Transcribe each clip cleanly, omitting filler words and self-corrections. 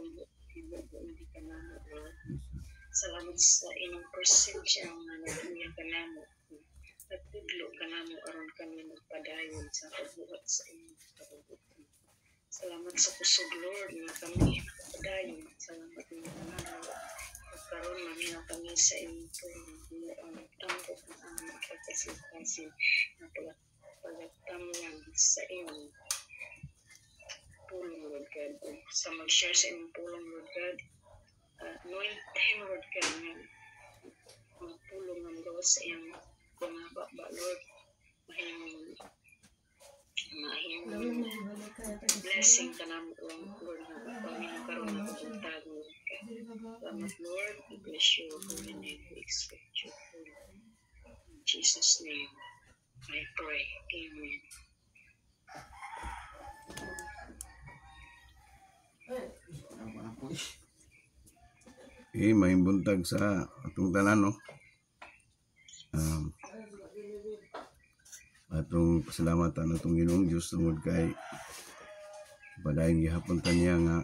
hindi ka na, salamat sa inyong presensya nga nagduya ka namo. Nagtudlo ka namo aron kami magpadayon sa pagbuhat sa inyong kabubutan. Salamat sa kusog, Lord, na kami nakapadayon. Salamat nga namo. Pagkaroon namin na kami sa inyong tulong. Ang tambok ng aming pagkasikasin na pagkatamyan sa inyong pulong, Lord God. Sa mag-share sa inyong pulong, Lord God. Anointing, Lord God, ng mga pulong ng gawa sa iyong bumaba ba, Lord. Mahimong blessing ka namin, Lord, na Panginoon karoon na pagbuntag, Lord God. Salamat, Lord. We bless you. Holy name. We expect you. In Jesus' name, I pray. Amen. May buntag sa atong tanan, no? Atong pasalamatan atong Ginoong Dios tungod kay padayong gihapon ta niya nga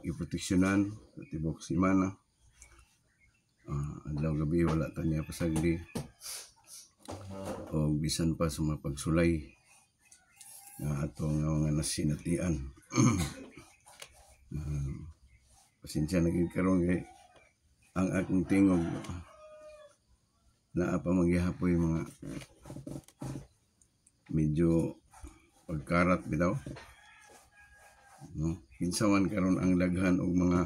iproteksyonan sa tibok semana. Adlaw gabi wala ta niya pasagdi o bisan pa sa mga pagsulay nga atong mga nasinatian. Pasensya na gid karon kay ang akong tingog naa pa maghihapoy mga medyo pagkarat bitaw, no? Kinsaman karon ang daghan og mga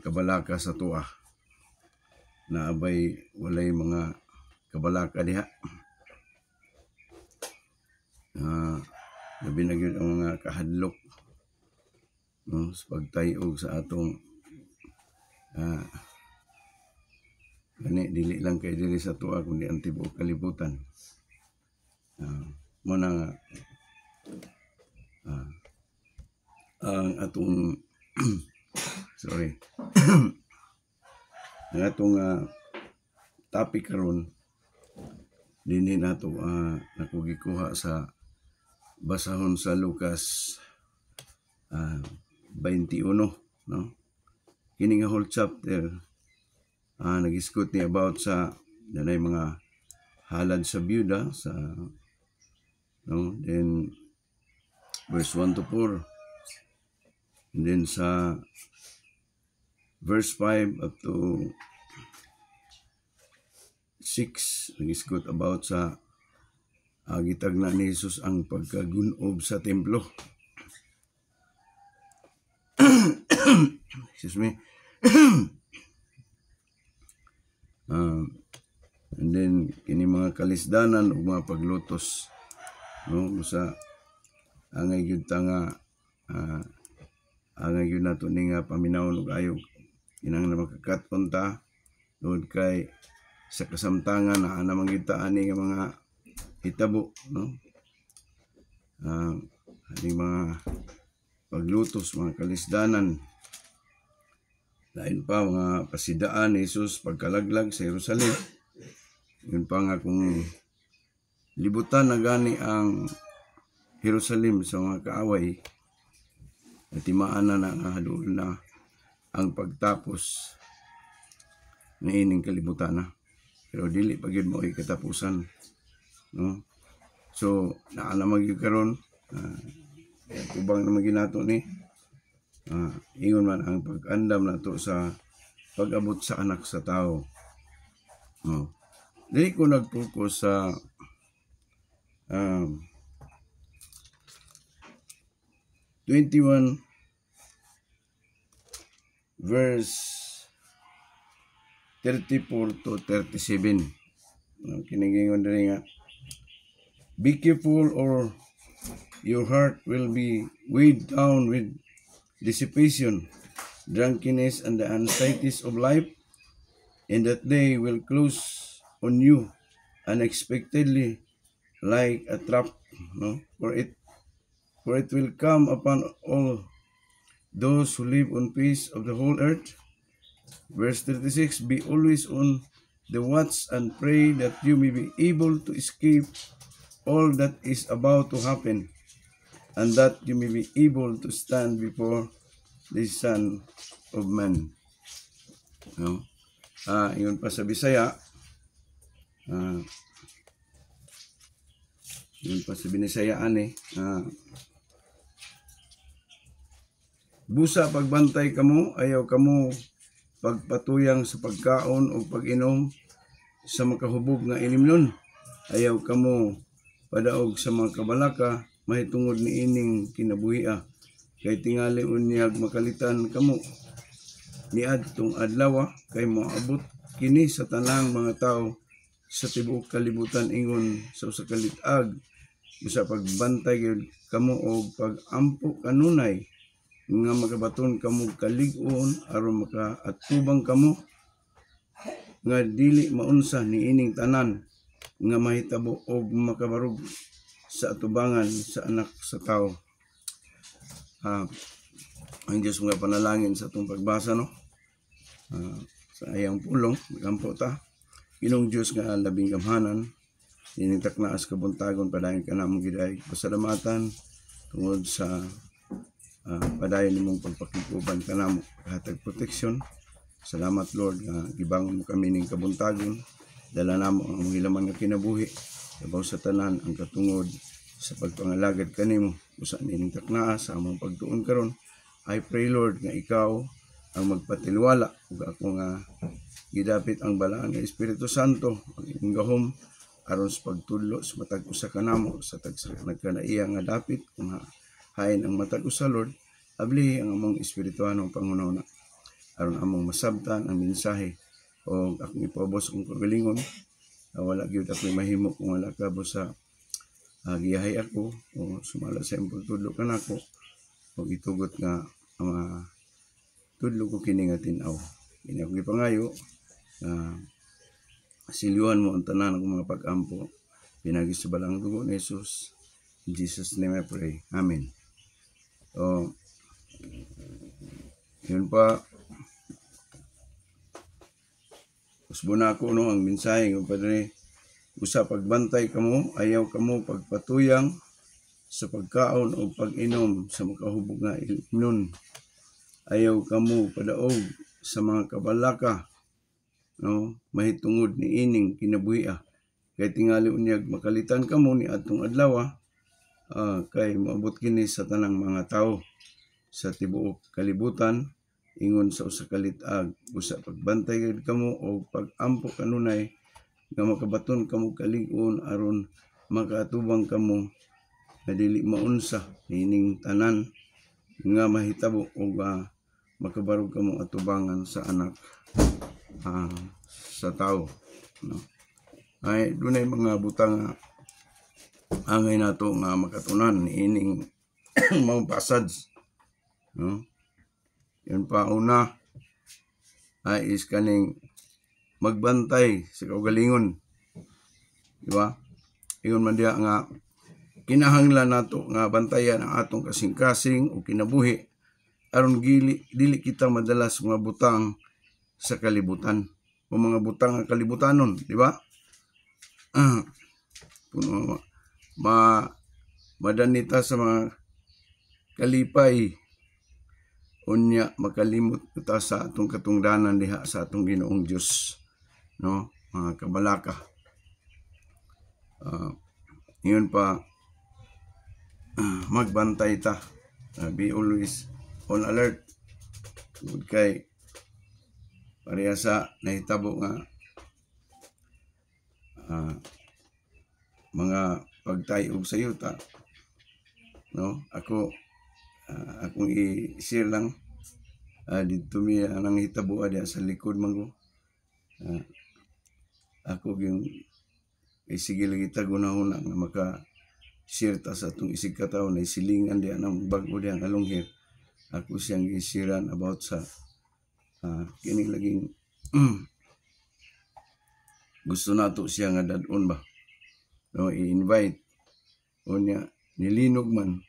kabalaka sa tuwa na abay walay mga kabalaka diha. Labi na gyud ang mga kahadlok, no, sa pagtayog sa atong gani dili lang kay dili sa tuwa kundi ang tibuok kalibutan. Muna nga ang atong sorry ang atong topic karon dinhi nato nakugikuha sa basahon sa Lucas 21, no? Kini nga whole chapter nag-isgot ni about sa nanay mga halad sa byuda sa, no, then verse 1 to 4, and then sa verse 5 up to 6 nag-isgot about sa gitagna ni Jesus ang pagkagunob sa templo. Excuse me. And then kini mga kalisdanan o mga paglutos, no, sa angay gyud ta nga angay gyud nato ni nga paminawon og ayog inang na makakaton ta tungod kay sa kasamtangan na naman gyud ta ani nga mga hitabo, no? Ani mga paglutos, mga kalisdanan, lain pa mga pasidaan ni Jesus pagkalaglag sa Jerusalem. Yun pa nga kung libutan na gani ang Jerusalem sa mga kaaway, natimaan na hadul na ang pagtapos na ining kalibutan na. Pero dili pa gyud mo katapusan, no? So naalamag gyud karon kubang naman ginato ni ingon man ang pag-andam nato sa pag-abot sa anak sa tao, no? Dili ko nag-focus sa um, 21 verse 34 to 37. Kiningingon din nga, be careful or your heart will be weighed down with dissipation, drunkenness, and the anxieties of life, and that day will close on you unexpectedly like a trap, no? For it will come upon all those who live on face of the whole earth. Verse 36, be always on the watch and pray that you may be able to escape all that is about to happen and that you may be able to stand before the Son of Man. No? Yun pa sa Bisaya. Yun pa sa Binisayaan busa pagbantay kamo, ayaw kamo pagpatuyang sa pagkaon o pag-inom sa makahubog nga ilimnon. Ayaw kamo padaog sa mga kabalaka, mahitungod ni ining kinabuhia. Kay tingali unyag makalitan kamo niadtong adlaw, kay moabot kini sa tanang mga tao sa tibuok kalibutan ingon sa usa ka lit-ag. Busa pagbantay gyud kamo og pag-ampo kanunay nga makabaton kamo kalig-on aron makaatubang kamo nga dili maunsa ni ining tanan nga mahitabo og makabarog sa atubangan sa anak sa tao. Ang Diyos mga panalangin sa itong pagbasa, no? Sa ayang pulong, magampo ta. Inong Diyos nga labing gamhanan, initak na as kabuntagon, padayon ka na mong giday. Pasalamatan, tungod sa padayon nimong pagpakikuban ka na mo, kahatag proteksyon. Salamat Lord, gibangon mo kami ning kabuntagon. Dala na mo ang hilaman nga kinabuhi. Sabaw sa tanan ang katungod sa pagpangalagad kanimo. Usa nining taknaa sa among pagtuon karon. I pray Lord nga ikaw ang magpatilwala ug ako nga gidapit ang balaan nga Espiritu Santo ang imong gahom aron sa pagtudlo sa matag usa kanamo sa tagsa nagkanaiya nga dapit kung hain ang matag usa Lord. Abli ang among espirituhanong pangunahuna aron among masabtan ang mensahe o akong ipabos kung kagalingon. Wala gyud ako mahimo kung wala ka sa giyahay ako o sumala sa imong pagtudlo kanako o itugot nga tudlo ko kini nga tin-aw. Kini ako gipangayo silyuhan mo ang tanan ng mga pag-ampo pinagi sa balang dugo ni Jesus. In Jesus' name I pray. Amen. So, yun pa. Usbo na ako ang mensahe ng Padre. Usa pagbantay kamo, ayaw kamo pagpatuyang sa pagkaon o pag-inom sa makahubog nga ilimnon. Ayaw kamo padaog sa mga kabalaka, no? Mahitungod ni ining kinabuhia. Kay tingali unyag makalitan kamo ni atong adlaw, kay maabot kini sa tanang mga tao sa tibuok kalibutan ingon sa usa ka lit-ag. Usa pagbantay gid kamo o pag-ampo kanunay nga makabaton kamo kalig-on aron makaatubang kamo na dili maunsa ining tanan nga mahitabo og makabarog kamo atubangan sa anak sa tao, no? Ay dunay mga butang angay nato nga makatunan ining mga passage, no? Yun pa una ay is kaning magbantay sa kaugalingon, di ba? Ingon man diha nga kinahanglan nato nga bantayan ang atong kasing-kasing o kinabuhi aron dili kita madalas mga butang sa kalibutan o mga butang nga kalibutanon, di ba? Puno madanita sa mga kalipay unya makalimot ta sa atong katungdanan diha sa atong Ginoong Dios, no? Mga kabalaka. Yun pa, magbantay ta. Be always on alert. Good kay pareha sa nahitabo nga mga pagtayog sa yuta, no? Akong i-share lang dito mi nang hitabo diha sa likod man ko. Ako yung sige lagi tagunahuna nga maka-share ta sa atong isig katawo na isilingan diha ng bag-o diha nga longhir. Ako siyang i-sharean about sa kini laging gusto nato siya nga dadon ba, no? I-invite unya nilinog man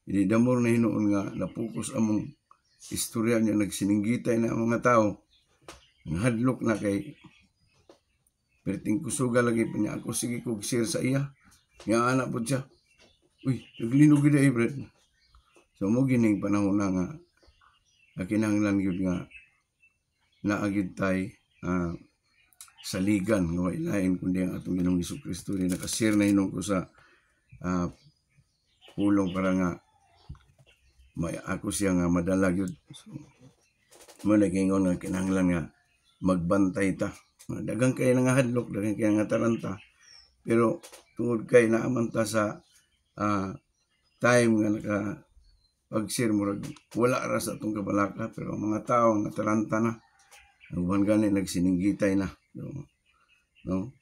idamor na hinuon nga napukus among istorya niya nagsininggitay na mga tao hadlok na kay perting kusuga lagi pa niya ako sige kog share sa iya nga anak po siya uy, naglinog gid ay Brad. So mo gining panahon na nga kinahanglan gyud nga naagid tay saligan nga ilain kundi ang atong Ginoong Jesucristo ni nakasir na hinon ko sa pulong para nga may ako siya nga madala gyud. So mo nagingon nga kinahanglan nga magbantay ta. Daghang kay nga hadlok, daghang kay nga taranta. Pero tungod kay naaman ta sa time nga naka pag-share murag wala ra sa atong kabalaka, pero ang mga tao nga taranta na uban gani nagsininggitay na, no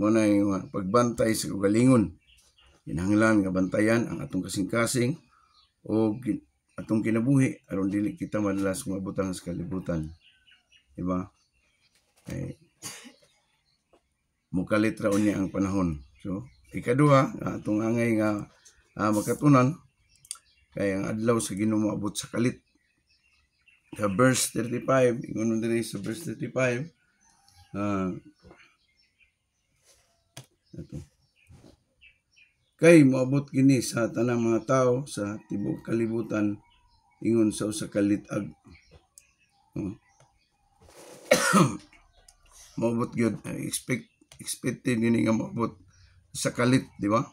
mo na yung pagbantay sa kagalingon. Kinahanglan nga bantayan ang atong kasing-kasing o atong kinabuhi aron dili kita madalas mabutang sa kalibutan, di ba? Ay mukalit ra unya ang panahon. So ikaduha atong angay nga makatunan kay ang adlaw sa Ginoo moabot sa kalit. Sa verse 35, ingon diri sa verse 35, ito. Kay moabot kini sa tanang mga tao sa tibuok kalibutan ingon sa usa ka litag. Moabot gyud expected gini nga moabot sa kalit, di ba?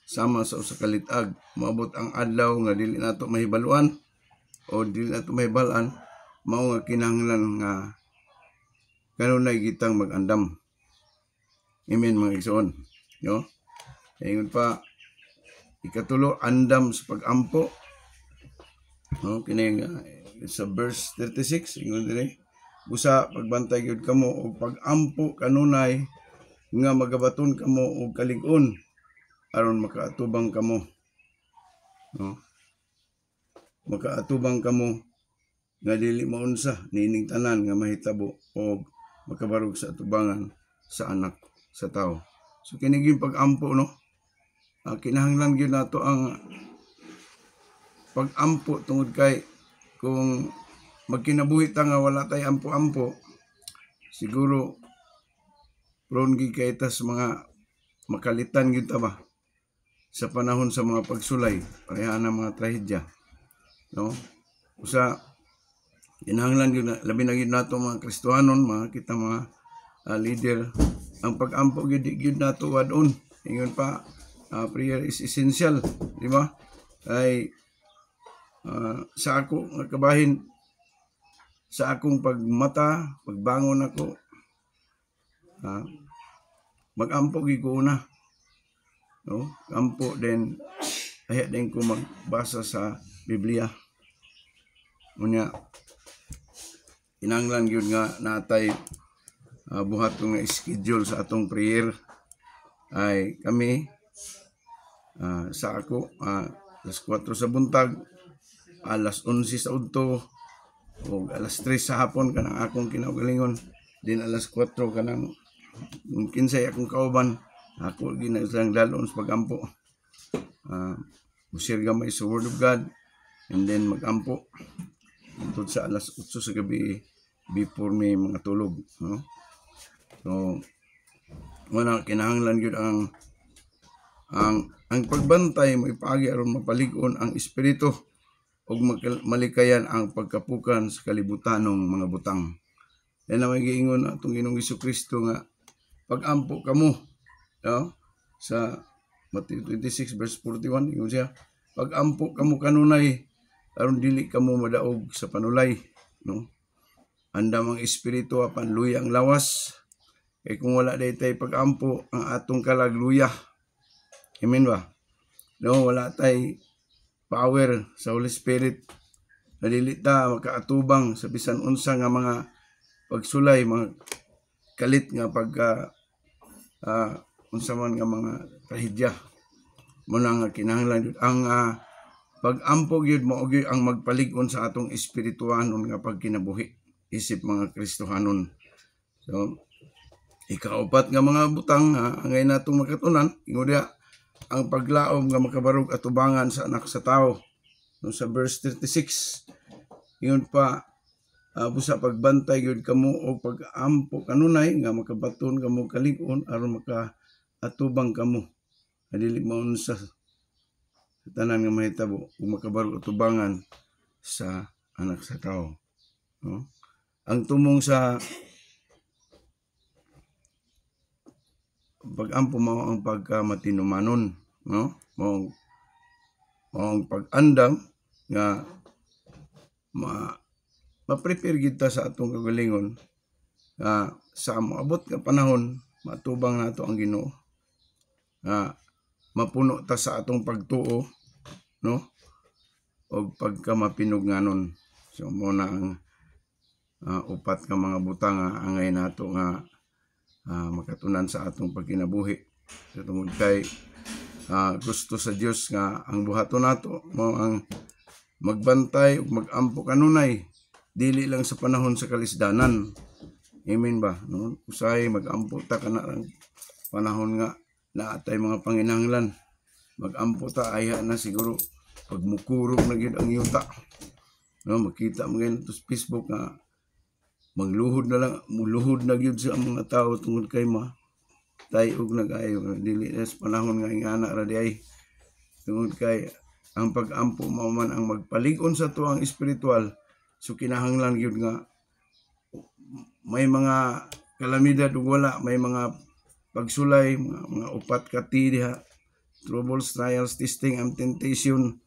Sama sa usa ka litag, moabot ang adlaw nga dili nato mahibaluan o dili nato mahibalan, mao nga kinahanglan nga kanunay gitang mag-andam. Amen mga igsoon, no? Ingon pa ikatulo, andam sa pag-ampo. No, kini sa verse 36 ingon diri, busa pagbantay gyud kamo og pag-ampo kanunay nga magabaton kamo og kalig-on aron makaatubang kamo, no? Makaatubang kamo nga dili maunsa nining tanan nga mahitabo og makabarog sa atubangan sa anak sa tao. So kini gyud pag-ampo, no? Kinahanglan gyud nato ang pag-ampo tungod kay kung magkinabuhi ta nga wala tay ampo-ampo, siguro prone gyud kay ta sa mga makalitan gyud ta ba sa panahon sa mga pagsulay, pareha na mga trahedya, no? Usa kinahanglan gyud labi na gyud nato mga Kristohanon, mga kita mga leader, ang pag-ampo gyud nato wadon. Ingon pa prayer is essential, di ba? Ay sa ako nga kabahin, sa akong pagmata, pagbangon ako, mag-ampo gyud ko una, no? Ampo din aya din ko magbasa sa Biblia. Unya kinahanglan gyud nga natay buhaton nga schedule sa atong prayer. Ay kami sa ako alas 4 sa buntag, alas 11 sa udto, o alas 3 sa hapon kanang akong kinaugalingon, din alas 4 kanang kinsay akong kauban, ako ginasang dalon sa pag-ampo. Musir gamay sa Word of God and then mag-ampo tungod sa alas 8 sa gabi before may mga tulog, no? So wala kinahanglan gyud ang pagbantay mo ipaagi aron mapalig-on ang espiritu ug malikayan ang pagkapukan sa kalibutanong mga butang. Yan na may giingon atong Ginoong Jesucristo nga pag-ampo kamo, no? Sa Matthew 26 verse 41 ingon siya, pag-ampo kamo kanunay aron dili kamo madaog sa panulay, no? Andam ang espiritu apan luya ang lawas. Kay kung wala daytay pag-ampo ang atong kalagluya. Amen ba? No, wala tay power sa Holy Spirit. Dili ta makaatubang sa bisan unsa nga mga pagsulay, mga kalit nga pagka unsa man nga mga trahedya. Muna nga kinahanglan ang pag-ampo gyud mao gyud ang magpalig-on sa atong espirituhanon nga pagkinabuhi isip mga Kristohanon. So ikaupat nga mga butang angay natong makatunan, ingon dia ang paglaom nga makabarog atubangan sa anak sa tao. No, sa verse 36 ingon pa busa pagbantay gyud kamo o pag-ampo kanunay nga makabaton kamo kalig-on aron makaatubang kamo dili maunsa sa tanan nga mahitabo ug makabaro atubangan sa anak sa tao, no? Ang tumong sa pag-ampo mao ang pagkamatinumanon, no? Mao ang pag-andam nga ma-prepare kita sa atong kagalingon sa moabot nga panahon matubang nato ang Ginoo, mapuno ta sa atong pagtuo, no? O pagkamapinugnanon. So mo na ang upat ka mga butang nga angay nato nga makatunan sa atong pagkinabuhi. So tungod kay gusto sa Dios nga ang buhaton nato mo ang magbantay ug magampo kanunay dili lang sa panahon sa kalisdanan. Amen ba? No? Usay magampo ta kana ang panahon nga naatay mga panginahanglan. Magampo ta aya na siguro pag mukurog na gyud ang yuta. No, makita mo ngayon sa Facebook nga magluhod na lang, muluhod na gyud sa mga tao tungod kay tayog nag-ayo dili sa panahon nga ingana ra di ay tungod kay ang pag-ampo mao man ang magpalig-on sa tuang espiritual. So kinahanglan gyud nga may mga kalamidad ug wala, may mga pagsulay, mga upat ka diha, troubles, trials, testing, and temptation.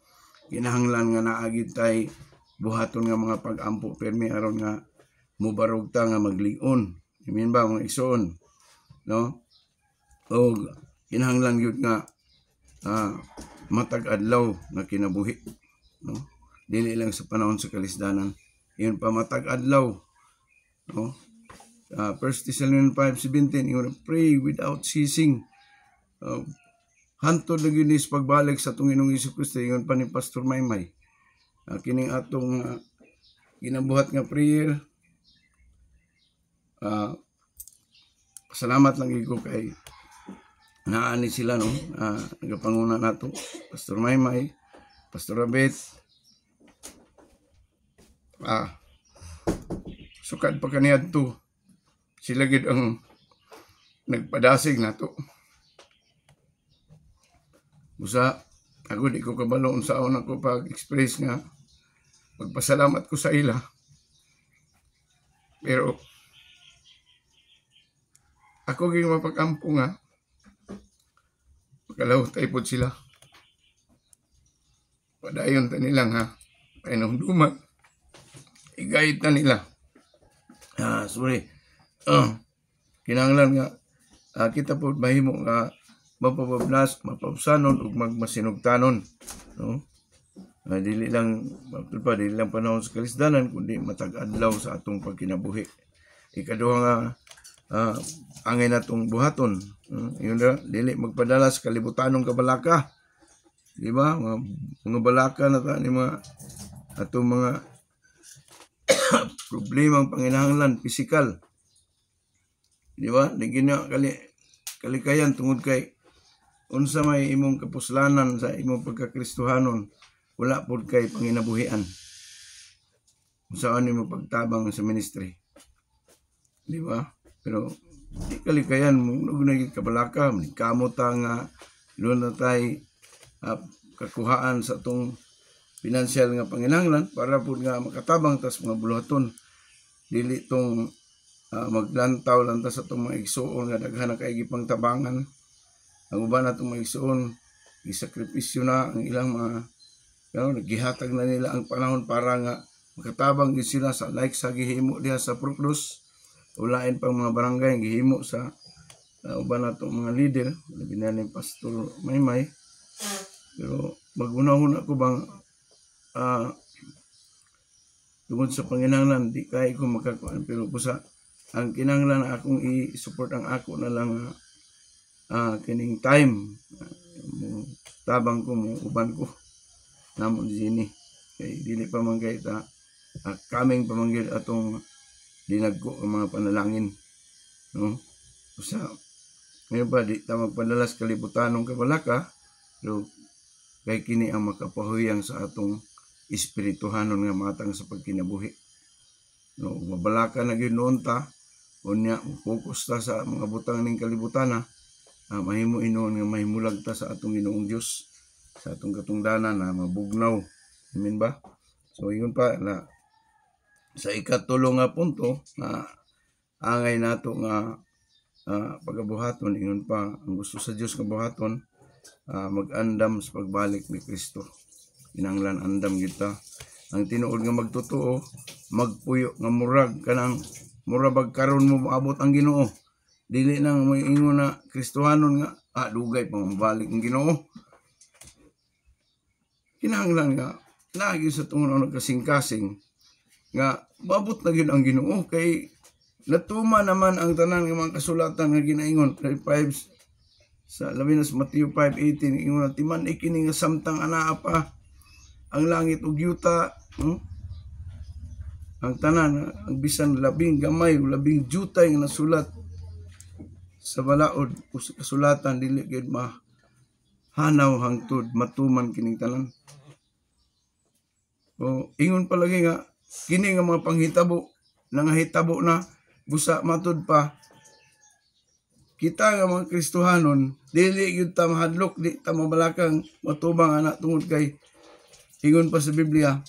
Kinahanglan nga naagid tay buhaton nga mga pag-ampo permi aron nga mubarog ta nga maglig-on. Amen ba mga igsoon? No? O kinahanglan gyud nga matag adlaw na kinabuhi, no? Dili lang sa panahon sa kalisdanan, iyon pa matag adlaw, no? 1 Thessalonians 5:17, you pray without ceasing. Hantod na gyud is pagbalik sa atong Ginoong Jesucristo, iyon pa ni Pastor Maymay. Kining atong ginabuhat nga prayer, salamat lang gyud ko kay naani sila, no? Nagapanguna nato Pastor Maymay, Pastor Abet, sukad pa kaniadto sila gid ang nagpadasig nato. Busa ako di ko kabalo unsa ako pag-express nga pagpasalamat ko sa ila, pero ako gyud mapag-ampo nga pagkalaw tayo sila. Padayon ta nila nga painumduman. Igayit na nila. Kinahanglan nga kita po mahimo nga mapapablas, mapapsanon ug magmasinugtanon, no? Dili lang panahon sa kalisdanan kundi matag adlaw sa atong pagkinabuhi. Ikaduha nga angay natong buhaton, yun na, dili magpadala sa kalibutanong kabalaka, di ba? Mga balaka na ta ni mga atong mga problemang panginahanglan pisikal, di ba? Di gina kalikayan tungod kay unsa may imong kapuslanan sa imong pagkakristohanon, wala pod kay panginabuhian. Unsaan nimo pagtabang sa ministry, di ba? Pero di kalikayan mo naging kabalaka, kamot nga doon na tayo kakuhaan sa itong pinansyal nga panginahanglan para po nga makatabang tas mga buluhaton. Dili itong maglantaw lang ta sa itong mga igsuon nga daghan na kaigi pang tabangan. Ang uban na itong mga igsuon, isakripisyo na ang ilang mga, naghihatag na nila ang panahon para nga makatabang din sila sa like sa gihimo diha sa Proclus. Ulain pang mga barangay gihimo sa uban na itong mga leader, labi na ni Pastor Maymay. Pero magunahon ako bang tungod sa panginahanglan, di kaya ko makakuan, pero pusa ang kinahanglan na akong i-support ang ako na lang kining time, tabang ko mo uban ko namon dini kay dili pa man kay ta kaming pamanggil atong dinagko ang mga panalangin, no? Pusa ngayon ba di ta magpadalas kalibutanong kabalaka, pero kay kini ang makapahuyang sa atong espirituhanon nga matang sa pagkinabuhi, no? Mabalaka na gyud noon ta unya focus ta sa mga butang ning kalibutana, mahimo inon nga mahimulag ta sa atong Ginoong Dios sa atong katungdanan na mabugnaw. Amen ba? So yun pa na sa ikatulo nga punto na angay nato nga pagabuhaton, ingon pa ang gusto sa Dios nga buhaton, mag-andam sa pagbalik ni Kristo. Kinahanglan andam kita. Ang tinuod nga magtotoo, magpuyo nga murag kanang murabag karon mo maabot ang Ginoo. Dili nang may ingon na Kristohanon nga dugay pa mabalik ang Ginoo. Kinahanglan nga lagi sa tungod nagkasing-kasing nga babot na gyud ang Ginoo kay natuma naman ang tanan ng mga kasulatan nga ginaingon kay 5 sa labi na sa Matthew 5:18 ingon na timan ikini nga samtang anaa pa ang langit ug yuta, ang tanan ang bisan labing gamay o labing jutay nga nasulat sa balaod o sa kasulatan dili gyud mahanaw hangtod matuman kining tanan. O ingon palagi nga kini nga mga panghitabo nangahitabo na busa matud pa kita nga mga Kristohanon dili gyud ta mahadlok, di ta mabalakang matubang ana tungod kay ingon pa sa Biblia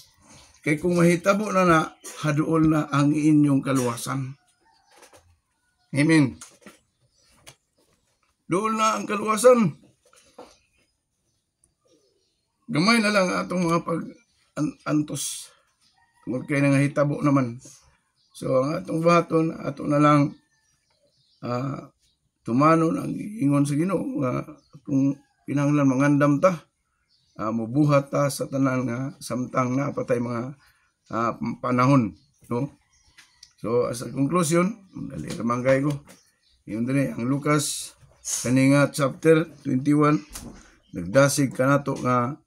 kay kung mahitabo na haduol na ang inyong kaluwasan. Amen. Duol na ang kaluwasan. Gamay na lang atong mga pag-antos tungod kay nangahitabo naman. So ang atong buhaton ato na lang tumanon ang ingon sa Ginoo nga kung kinahanglan mangandam ta, mubuhat ta sa tanan nga samtang napatay mga panahon, no? So as a conclusion, dali ramanggay ko. Yun din ang Lucas kaninga chapter 21 nagdasig kanato nga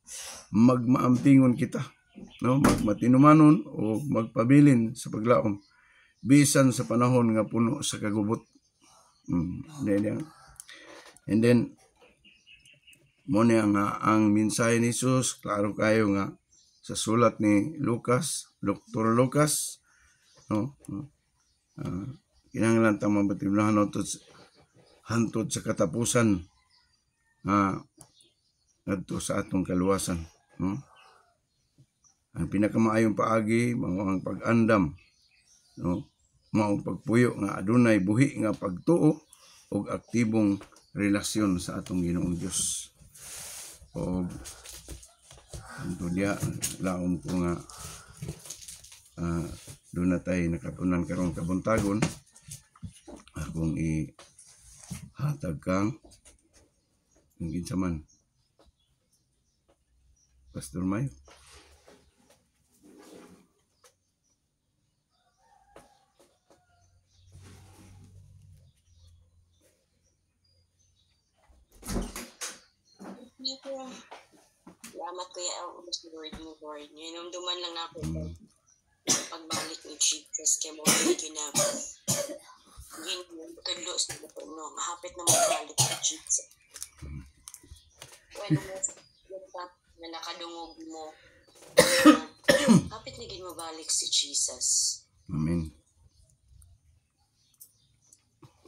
magmaampingon kita, no? Magmatinumanon o magpabilin sa paglaom bisan sa panahon nga puno sa kagubot. And then mo niya nga ang mensahe ni Jesus klaro kayo nga sa sulat ni Lucas, Dr. Lucas, no? Kinahanglan ta mabatiblahan hantod sa katapusan adto sa atong kaluwasan, no? Ang pinakamaayong paagi mao ang pag-andam, no? Mao pagpuyo nga adunay buhi nga pagtuo ug aktibong relasyon sa atong Ginoong Dios. O anto dia laom ko nga doon na tayo nakatunan karong kabuntagon akong ihatag kang ang ginsaman Pastor Mayo. Salamat Kuya Elvis, Lord. Ninumduman lang ako pagbalik ni Jesus kay mo na tudlo sa no, mahapit na magbalik ni Jesus. When na nakadungog mo, hapit na gid mabalik si Jesus. Amen.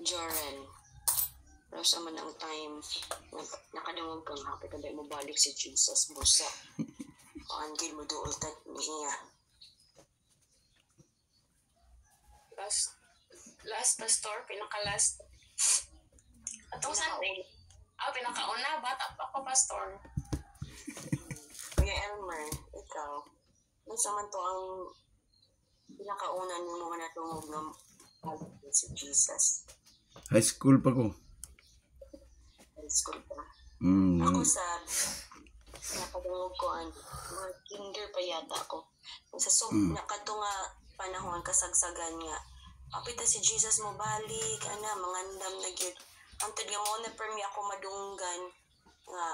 Joren, pero sa man ang time, nakadungog kang hapit na mo balik si Jesus, busa. Paangkin mo dool tag niya. Last pastor, pinaka-last. Atong Sunday. Pinakauna, bata pa ako, pastor. Kuya Elmer, ikaw, nasa man to ang pinakauna ng mga natungog ng si Jesus? High school pa ko. High school pa. Ako sa nakadungog ko, mga kinder pa yata ako. Sa nakatunga panahon, kasagsagan nga, apita si Jesus mo balik, mangandam na gyud. Antod nga mo na permi ako madunggan nga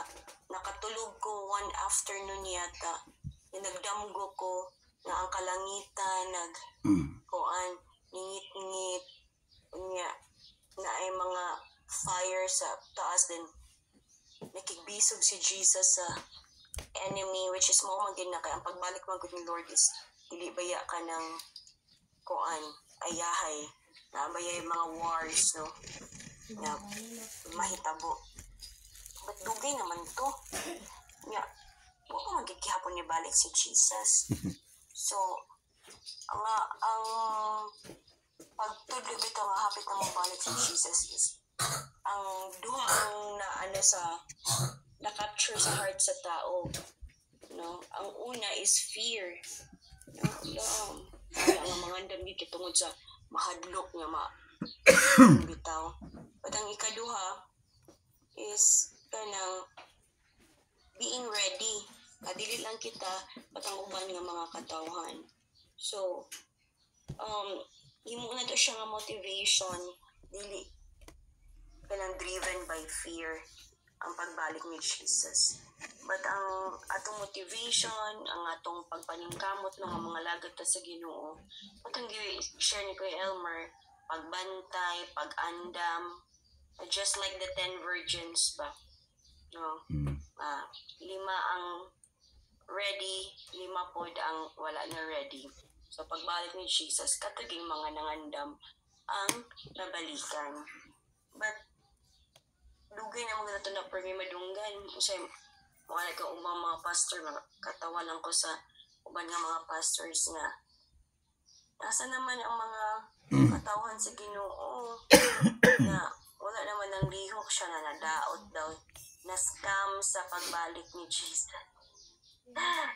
nakatulog ko one afternoon yata. Nagdamgo ko nga ang kalangitan kuan ngit-ngit nya na ay mga fire sa taas din. Nakigbisog si Jesus sa enemy which is mo magin na kay ang pagbalik magud ni Lord is dili baya ka ng kuan ayahay na baya mga wars no na mahitabo. But dugay naman to. nga wa ko magigihapon ni balik si Jesus. So ang pagtudlo bitaw nga hapit na mo balik si Jesus is ang duha ang naano sa na-capture sa heart sa tao, no? Ang una is fear, no? Kaya nga mga dami kitungod sa mahadlok nga bitaw. At ang ikaduha is kanang being ready. Kadili lang kita patang uban nga mga katawhan. So imo na to siya nga motivation, dili kanang driven by fear ang pagbalik ni Jesus. But ang atong motivation, ang atong pagpaningkamot ng mga lagat sa Ginoo, atong share ni Kuya Elmer, pagbantay, pag-andam, just like the 10 virgins ba? No? 5 ang ready, 5 pod ang wala na ready. So pagbalik ni Jesus, kataging mga nangandam ang nabalikan. But dugay na mga nato na permi madunggan kasi mga ka ubang mga pastor, katawanan ko sa uban nga mga pastors nga nasa naman ang mga katawan sa Ginoo na wala naman ang lihok siya na nadaot daw, na-scam sa pagbalik ni Jesus,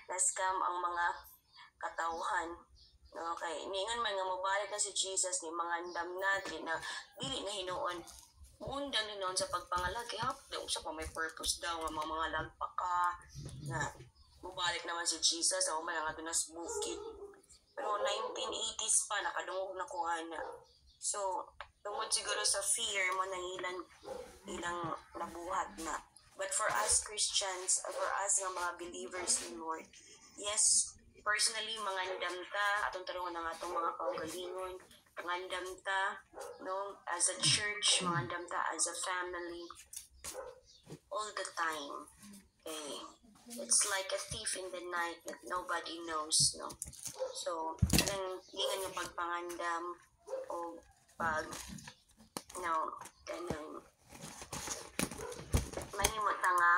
na-scam ang mga katawhan. Okay, ningon man nga mabalik na si Jesus ni mga andam natin na dili na hinuon muundang ni noon sa pagpangalagi, daw sa pa may purpose daw, nga mga lagpaka, na mubalik naman si Jesus, ako may nga dunas bukid. Pero 1980s pa, nakadungog na kuha na. So, tungod siguro sa fear mo nang ilang nabuhat na. But for us Christians, for us nga mga believers in Lord, yes, personally, mga ndamta, atong tarungan ng atong mga kaugalingon, mangandam ta, no, as a church, mangandam ta as a family, all the time. Okay, it's like a thief in the night that nobody knows, no. So, kanang gingan yung pagpangandam o pag, no, kanang mahimot nga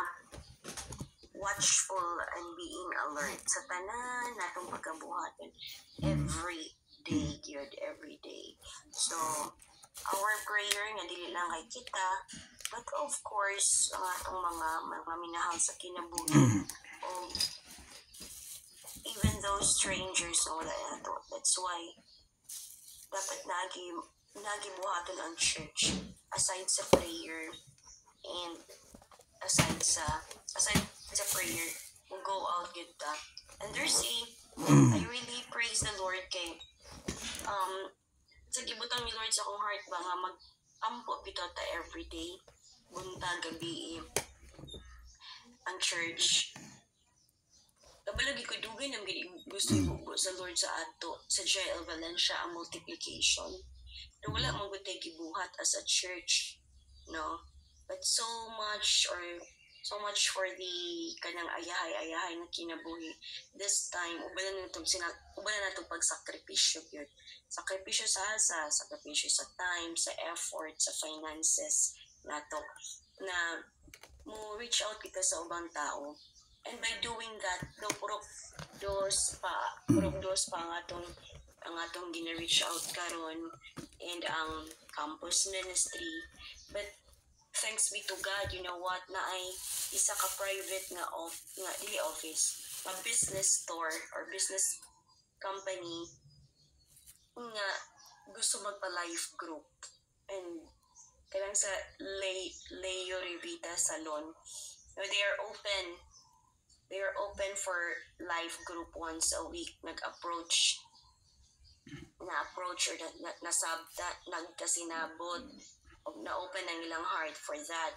watchful and being alert sa tanan natong pagkabuhaton every day, geared every day. So, our prayer nga dili lang kay kita, but of course, ang atong mga minahal sa kinabuhi, even those strangers na wala nato. That's why dapat nagibuhaton ang church aside sa prayer and aside sa prayer, we'll go out with that. And there's I really praise the Lord kay sa gibutang ni Lord sa akong heart ba nga mag-ampo bitaw ta everyday, buntag gabi ang church. Kabalagi ko dugay nang gusto ibubo sa Lord sa ato sa J.L. Valencia ang multiplication. Na wala mong gutay gibuhat as a church, no? But so much for the kanang ayahay na kinabuhi this time. Ubalan na itong pagsakripisyo yun. Sakripisyo sa sakripisyo sa time, sa effort, sa finances nato na mo reach out kita sa ubang tao. And by doing that, purok dos pa ang atong gina-reach out karon and ang campus ministry. But thanks be to God, you know what, na ay isa ka private nga dili office, a business store or business company nga gusto magpa-life group. And kailang sa Leo Rivita Salon, they are open for life group once a week. Nag-approach or nagkasinabot na-open ang ilang heart for that,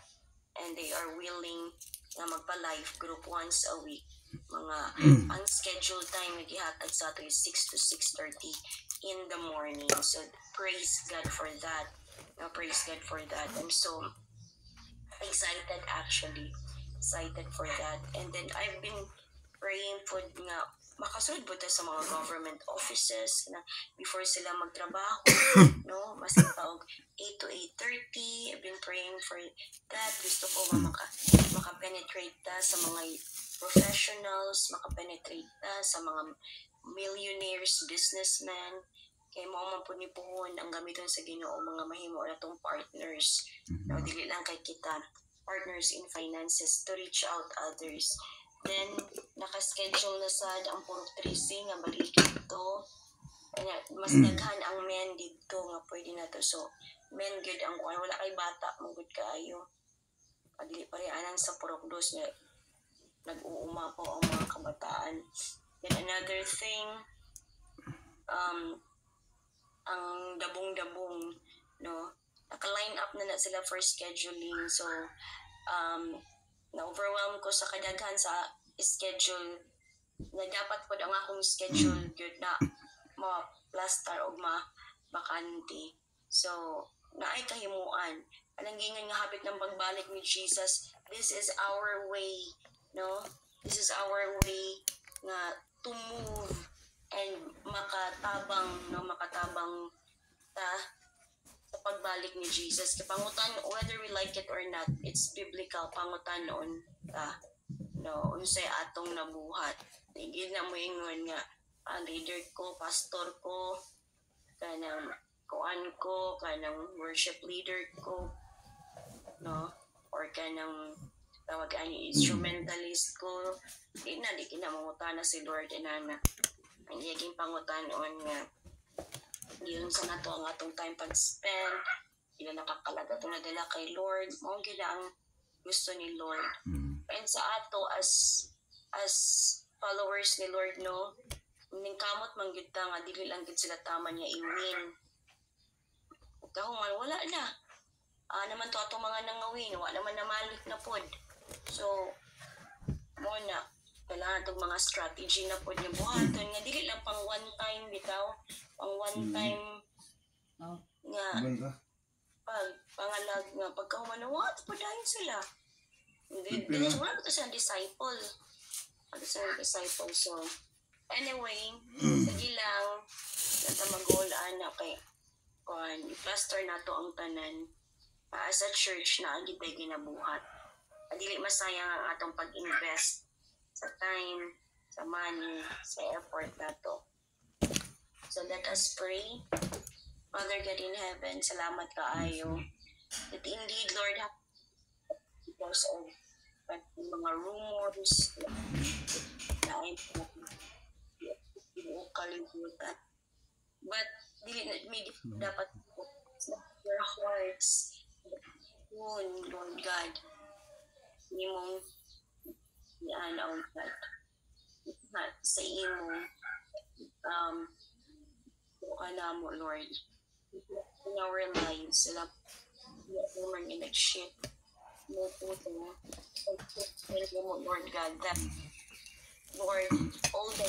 and they are willing na magpa-life group once a week. Mga unscheduled time naghihatag sa ato is 6 to 6:30 in the morning. So praise God for that. I'm so excited for that. And then I've been praying for nga makasunod po tayo sa mga government offices na before sila magtrabaho, no? Masipag 8 to 8:30. I've been praying for that. Gusto ko maka-penetrate ta sa mga professionals, makapenetrate ta sa mga millionaires, businessmen, kay mo man pud ni puhon ang gamiton sa Ginoo mga mahimo natong partners. No, dili lang kay kita partners in finances to reach out others. Then naka-schedule na sad ang purok tracing nga balik dito. Kanya mas daghan ang men dito nga pwede na to. So men good ang kuan, wala kay bata mo good kaayo. Dili pa rin anang sa purok dos nga nag-uuma po ang mga kabataan. Then another thing, ang dabong-dabong, no? Naka-line up na sila for scheduling. So, na-overwhelm ko sa kadaghan sa schedule na dapat po ang akong schedule good na ma-plaster o ma-bakante. So, naay kahimuan. Anong gingan nga hapit ng pagbalik ni Jesus, this is our way, no? This is our way nga to move and makatabang ta sa pagbalik ni Jesus. Kapangutan, whether we like it or not, it's biblical, pangutan noon ta. No, unsay atong nabuhat. Tigid na mo ingon nga, ang leader ko, pastor ko, kanang kuan ko, kanang worship leader ko, no? Or kanang tawag ani instrumentalist ko, di kinamangutana si Lord inana. Ang iyaging pangutanon nga yun sa nato ang atong time pag-spend, yun nakakalaga ito na dala kay Lord, mao gyud ang gusto ni Lord. And sa ato as followers ni Lord, no, ning kamot man gyud ta nga dili lang gyud sila tama niya i-win. Kahuman wala na. Naman to atong mga nangawin, wala naman namalik na pod. So mo na kailangan itong mga strategy na po niya buhaton nga dili lang pang one time bitaw, pang one time nga pangalag nga pagkahumanuwa pa dahil sila hindi wala ito sa disciple so anyway sige lang natamagolaan na kay i-plaster na to ang tanan as a church na ang gitay ginabuhat dili masayang ang atong pag-invest sa time, sa money, sa effort na to. So let us pray. Father God in heaven, salamat kaayo that indeed, Lord, because of mga rumors na ay kalibutan. But may dapat your hearts yun, Lord God. Hindi mong yan ang sa imo na mo Lord in our lives sila naman yung nag-ship mo po mo Lord God that Lord all the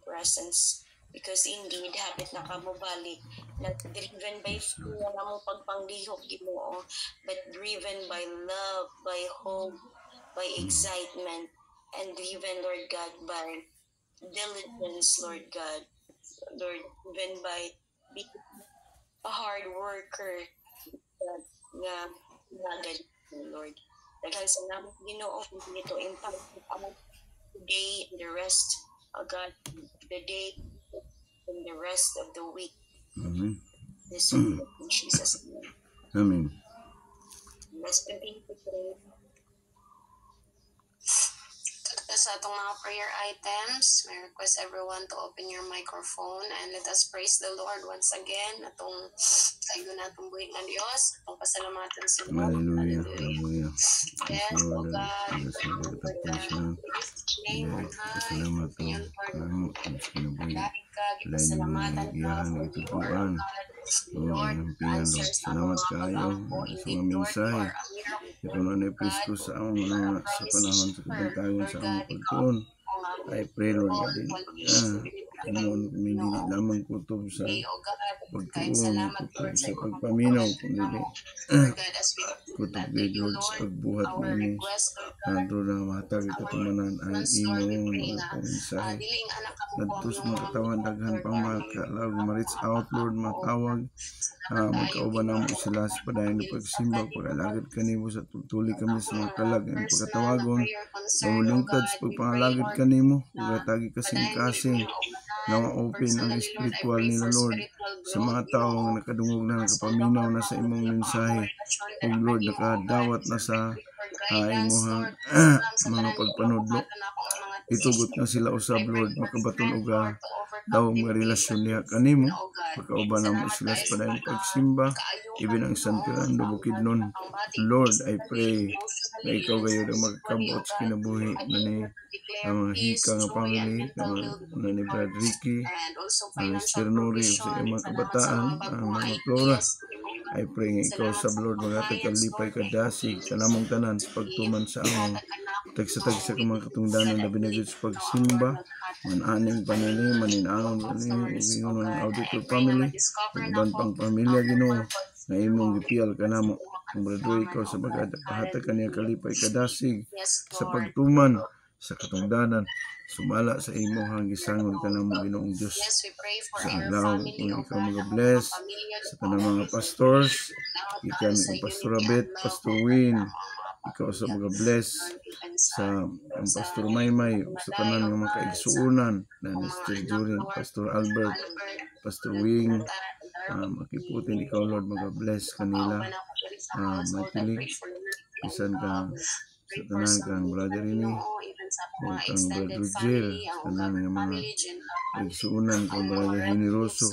presence because indeed habit na ka mo balik not driven by fear na mo pagpanglihok Ginoo but driven by love, by hope, by excitement and driven Lord God by diligence Lord God Lord driven by being a hard worker nga Lord daghan salamat Ginoo kung ito impact ang today and the rest of God the day and the rest of the week. Amen. This week in Jesus' name. Amen. Let's continue to pray. Sa atong mga prayer items, may request everyone to open your microphone and let us praise the Lord once again. Atong kayo na atong buhay ng Diyos. Atong pasalamatan sa Lord. Hallelujah. Hallelujah. Yes, O God. Name on high. Salamat po. Salamat po. Pasalamatan ka for ito you po are ang Lord, answers salamat kayo sa mga mensahe. Ito na na-please ko sa among sa panahon sa kabantayon sa among pagtuon. I pray Lord God. Panginoon, kami dili lamang kutob sa Pray, O God, kahit pagtuon, salamat, kutob Lord, sa sa iyong pagpaminaw, pagpapalagay kundi Lord God, as we kutob that kay you, Lord sa Lord, pagbuhat our ni request, Lord God, Andro na mahatag ito our tumanan ang plans, imo Lord, we pray mga nga, mensahe. dili ang anak ka mo po ang Nagtus iyong mga katawan daghan pang mga kalag, ma-reach out Lord, matawag, magkauban na mo sila sa padayon ng pagsimba, pag-alagad kanimo sa tuli kami sa mga kalag, ang pagkatawagon, mamulungkad sa pagpangalagad kanimo, pagkatagi kasing-kasing, nga ma-open ang spiritual nila Lord, sa mga tao nga nakadungog na, nakapaminaw na sa imong mensahe, o Lord, nakadawat na sa imuhang mga pagpanudlo. Itugot nga sila usab Lord, makabaton og daw mga relasyon niya kanimo, pagkauban na mo sila sa padayon pagsimba, even ang San Fernando Bukidnon. Lord, I pray na ikaw gayon ang magkabot sa kinabuhi na ni ang mga hika nga family, na ni Brad Ricky, ang Mr. Nuri, sa mga kabataan, ang mga Flora. I pray nga ikaw sa Lord, magatag kalipay kadasig, kanamong tanan sa pagtuman sa among tagsa-tagsa ka mga katungdanan na binagid sa pagsimba, mananing panili, maninanon panili, ug ng auditor family, ug uban pang pamilya Ginoo na imong gipiyal kanamo. Kung brado ikaw sa paghatag kaniya kalipay kadasig sa pagtuman sa katungdanan, sumala sa imong gisangon kanamo Ginoong Dios. Sa adlaw kung ikaw mag-bless sa tanang mga pastors, ikan kang Pastor Abet, Pastor Win, ikaw sa mag-bless sa ang Pastor Maymay, sa tanan ng mga kaigsuunan na Mr. Jurin, Pastor Albert, Pastor Wing, makiputin ikaw Lord, mag-bless kanila, matilig, isan ka sa tanan kang Brother Rini, o kang Brother Roger, sa tanan ng mga kaigsuunan kang Brother Generoso,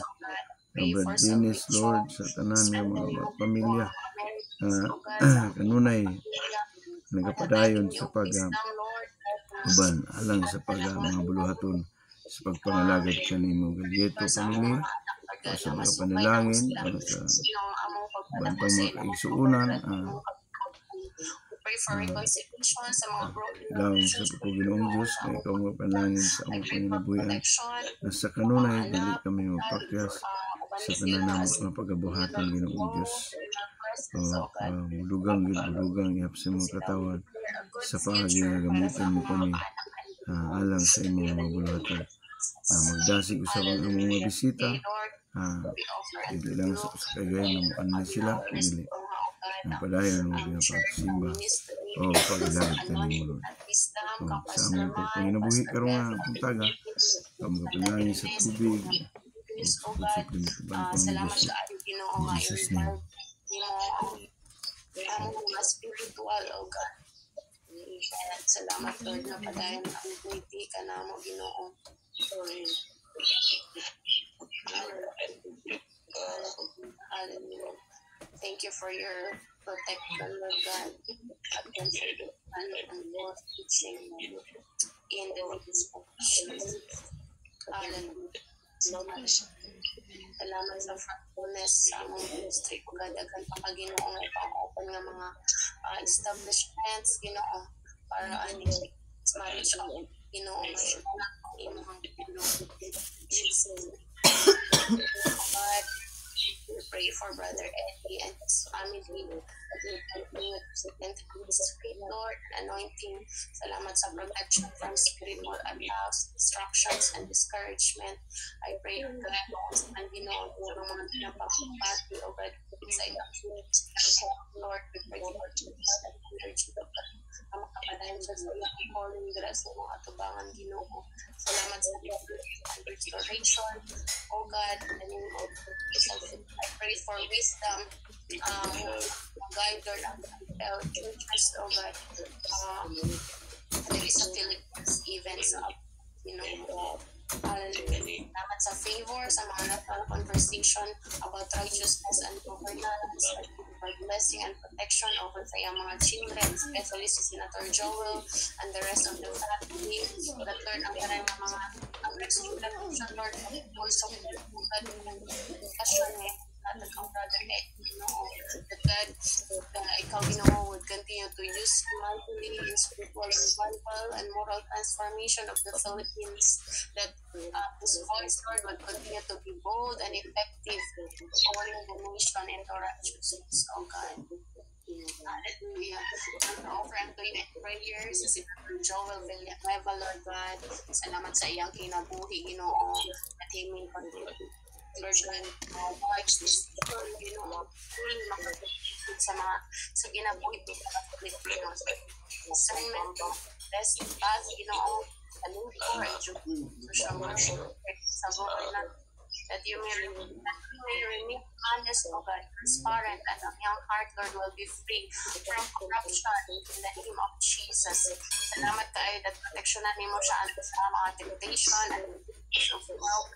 kang Brother Dennis Lord, sa tanan ng mga pamilya, kanunay nagapadayon sa uban alang sa mga buluhaton sa pagpangalagad kanimo Galieto family, sa mga panalangin sa uban pang mga kaigsuunan, pray for reconciliation sa mga broken lang sa Ginoong Diyos na ikaw mga panalangin sa among panginabuhian na sa kanunay dali kami mapakyas sa tanan ng pagabuhaton Ginoong Diyos. Bulugang ihap sa mga katawan sa pahagi nga gamitin mo kami alang sa imong mga buluhaton. Magdasig usab ang among mga bisita, dili lang sa kagayon na muan sila, kundi ang padayon mo pagsimba o pagilagad kanimo Lord. Sa among panginabuhi karon nga puntaga, mga panalangin sa tubig, salamat sa ating Ginoo nga Jesus name. ang mga spiritual, O God. Salamat Lord na padayon ang buwiti ka na mo Ginoo. Hallelujah. Thank you for your protection, Lord God, against the and more teaching in the name of Jesus. Hallelujah. Salamat sa fruitfulness sa among ministry kung gadagan pa ka Ginoo nga ipang-open nga mga establishments Ginoo para ani marriage out Ginoo nga imong Jesus. But we pray for Brother Eddie and his family that you continue to continue the Spirit, Lord, anointing. Salamat sa protection from spiritual attacks, distractions, and discouragement. I pray, God, and Ginoo ng mga pinapapati o God, sa Lord, we pray for Jesus and energy of God. Ang makapadayon sa iyang calling grace ng mga atubangan Ginoo. Salamat sa and restoration, O God, in the name of Jesus. I pray for wisdom, guide our churches, O God. There is a Philippines events of, hallelujah. Salamat sa favor, sa mga national conversation about righteousness and governance, for blessing and protection over sa iyang mga children, especially si Senator Joel and the rest of the family. That Lord, ang karang mga rescue Lord, also discussion hatag ang brotherhood, that God, ikaw, Ginoo, would continue to use mightily in spiritual revival and moral transformation of the Philippines, that His voice, Lord, would continue to be bold and effective, calling the nation into righteousness, O God. Hallelujah. And offer unto you in prayers si Brother Joel Villanueva, Lord God. Salamat sa iyang kinabuhi, Ginoo, at himing continue. Lord God, watch this story, Ginoo, fully makapagpapit sa ginabuhi ng mga Pilipino. Assignment of blessed path, Ginoo, and encourage social worship sa government, that you may remain honest, O God, transparent, and ang iyong heart, Lord, will be free from corruption in the name of Jesus. Salamat kayo that proteksyonan nimo siya sa mga temptation and of wealth,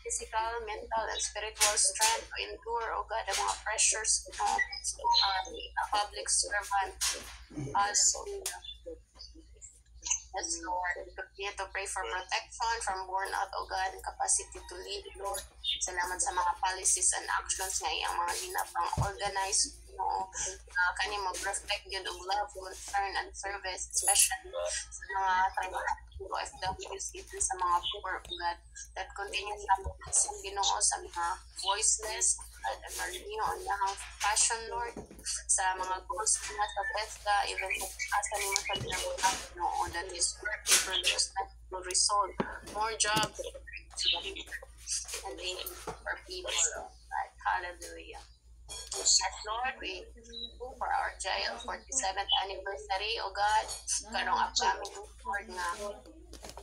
physical, mental, and spiritual strength to endure, O God, ang mga pressures a public servant as Yes, Lord. Continue to pray for protection from burnout, O God, and capacity to lead, Lord. Salamat sa mga policies and actions nga iyang mga ginapang organize, kani mag-reflect yun of love, concern, and service, especially sa mga OFWs, even sa mga poor, O God, that continue sa Ginoo sa mga voiceless, at renew on yung passion, Lord, sa mga goals na sa PESDA, even asa ni mo sa ginagawa, that is working for just to resolve more jobs and thank you for people. Hallelujah. Yes, Lord, we go for our jail 47th anniversary, O God, karong upcoming Lord nga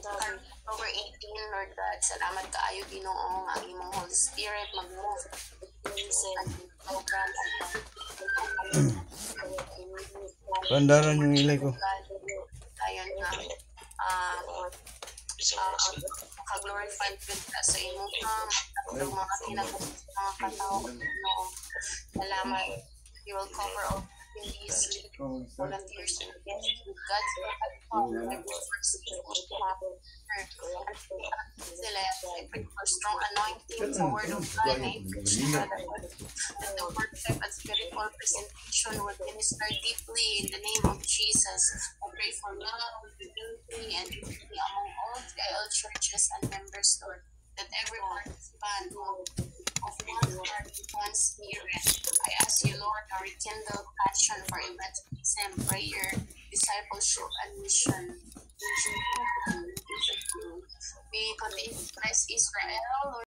October 18, Lord God, salamat kaayo, Ginoo, ang imong Holy Spirit mag-move and program Pandaran yung ilay ko. ayon nga maka-glorified with us sa imong ang mga ginagawa mga katao, Ginoo. Salamat, you will cover all these volunteers and God's sila for strong anointing sa word of God na that the worship and spiritual presentation would minister deeply in the name of Jesus. I pray for love, unity, and unity among all the IL churches and members, Lord, that every participant of one heart, one spirit. I ask you, Lord, to rekindle passion for evangelism, prayer, discipleship, and mission. We continue to bless Israel, Lord.